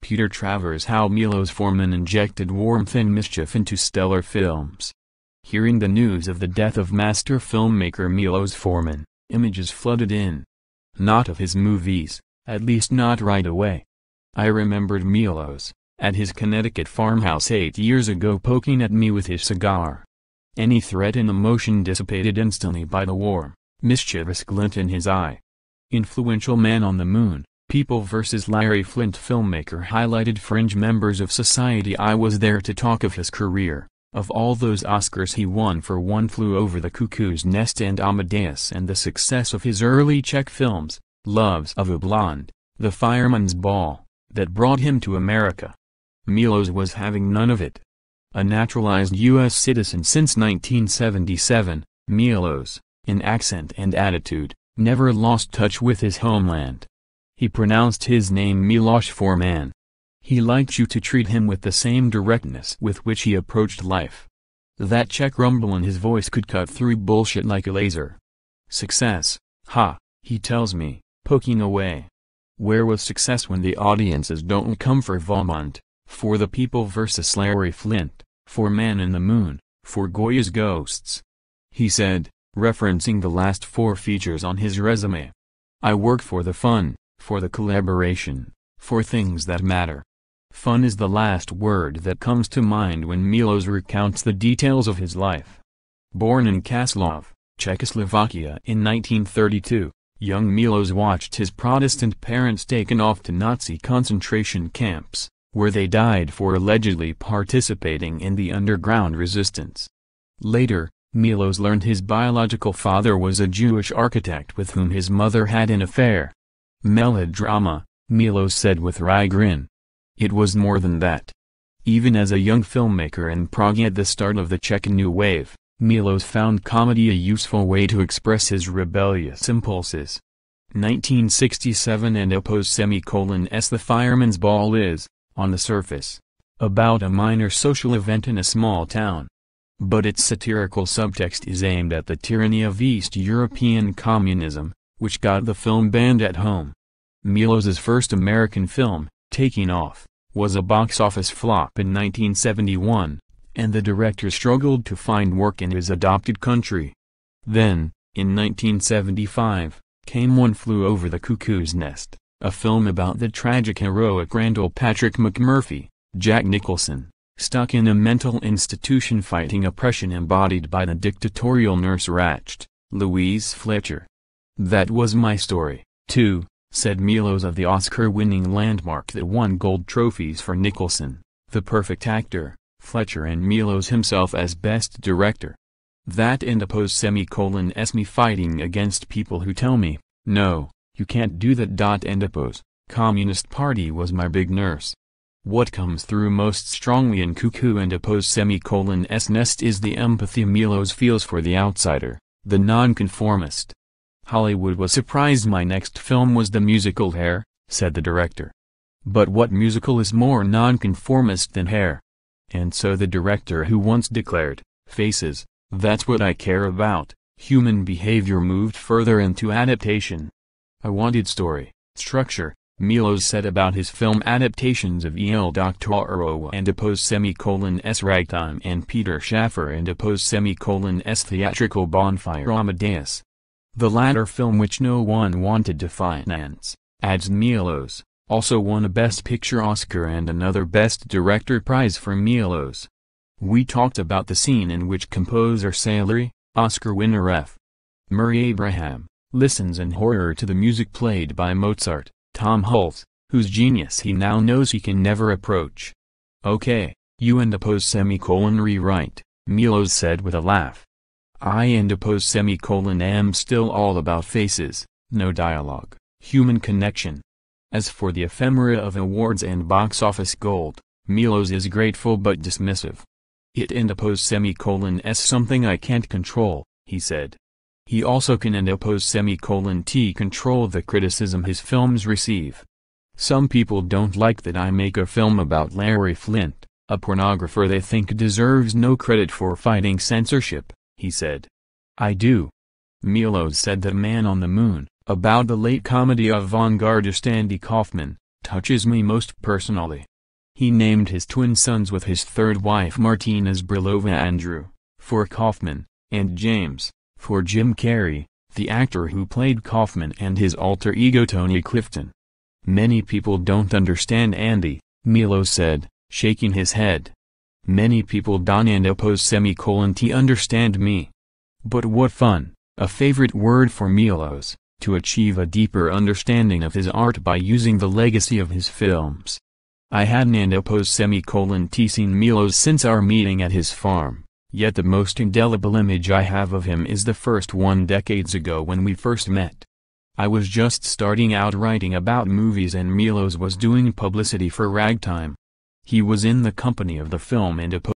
Peter Travers. How Milos Forman injected warmth and mischief into stellar films. Hearing the news of the death of master filmmaker Milos Forman, images flooded in. Not of his movies, at least not right away. I remembered Milos, at his Connecticut farmhouse 8 years ago, poking at me with his cigar. Any threat and emotion dissipated instantly by the warm, mischievous glint in his eye. Influential Man on the Moon, People vs. Larry Flynt. Filmmaker highlighted fringe members of society. I was there to talk of his career, of all those Oscars he won for One Flew Over the Cuckoo's Nest and Amadeus, and the success of his early Czech films, Loves of a Blonde, The Fireman's Ball, that brought him to America. Milos was having none of it. A naturalized U.S. citizen since 1977, Milos, in accent and attitude, never lost touch with his homeland. He pronounced his name Milos Forman. He liked you to treat him with the same directness with which he approached life. That Czech rumble in his voice could cut through bullshit like a laser. Success, ha, he tells me, poking away. Where was success when the audiences don't come for Valmont, for the People vs. Larry Flynt, for Man in the Moon, for Goya's Ghosts? He said, referencing the last 4 features on his resume. I work for the fun, for the collaboration, for things that matter. Fun is the last word that comes to mind when Milos recounts the details of his life. Born in Kaslov, Czechoslovakia in 1932, young Milos watched his Protestant parents taken off to Nazi concentration camps, where they died for allegedly participating in the underground resistance. Later, Milos learned his biological father was a Jewish architect with whom his mother had an affair. Melodrama, Milos said with wry grin. It was more than that. Even as a young filmmaker in Prague at the start of the Czech New Wave, Milos found comedy a useful way to express his rebellious impulses. 1967 and oppose s. The Fireman's Ball is, on the surface, about a minor social event in a small town. But its satirical subtext is aimed at the tyranny of East European communism, which got the film banned at home. Milos's first American film, Taking Off, was a box office flop in 1971, and the director struggled to find work in his adopted country. Then, in 1975, came One Flew Over the Cuckoo's Nest, a film about the tragic heroic Randall Patrick McMurphy, Jack Nicholson, stuck in a mental institution fighting oppression embodied by the dictatorial nurse Ratched, Louise Fletcher. That was my story, too, said Milos of the Oscar-winning landmark that won gold trophies for Nicholson, The Perfect Actor, Fletcher and Milos himself as Best Director. That and oppose me fighting against people who tell me, no, you can't do that. And oppose, Communist Party was my big nurse. What comes through most strongly in Cuckoo and oppose Nest is the empathy Milos feels for the outsider, the nonconformist. Hollywood was surprised my next film was the musical Hair, said the director. But what musical is more nonconformist than Hair? And so the director, who once declared, Faces, that's what I care about, human behavior, moved further into adaptation. I wanted story, structure, Milos said about his film adaptations of El Doctor and oppose Ragtime and Peter Schaffer and oppose theatrical Bonfire Amadeus. The latter film, which no one wanted to finance, adds Milos, also won a Best Picture Oscar and another Best Director prize for Milos. We talked about the scene in which composer Salery, Oscar winner F. Murray Abraham, listens in horror to the music played by Mozart, Tom Hulce, whose genius he now knows he can never approach. Okay, you and oppose rewrite, Milos said with a laugh. I and oppose am still all about faces, no dialogue, human connection. As for the ephemera of awards and box office gold, Milos is grateful but dismissive. It and oppose something I can't control, he said. He also can and oppose control the criticism his films receive. Some people don't like that I make a film about Larry Flynt, a pornographer they think deserves no credit for fighting censorship, he said. I do. Milos said that Man on the Moon, about the late comedy avant-gardist Andy Kaufman, touches me most personally. He named his twin sons with his third wife Martina Zbrilova Andrew, for Kaufman, and James, for Jim Carrey, the actor who played Kaufman, and his alter ego Tony Clifton. Many people don't understand Andy, Milos said, shaking his head. Many people don't and oppose T understand me. But what fun, a favorite word for Milos, to achieve a deeper understanding of his art by using the legacy of his films. I hadn't oppose T seen Milos since our meeting at his farm, yet the most indelible image I have of him is the first one decades ago when we first met. I was just starting out writing about movies and Milos was doing publicity for Ragtime. He was in the company of the film and opposed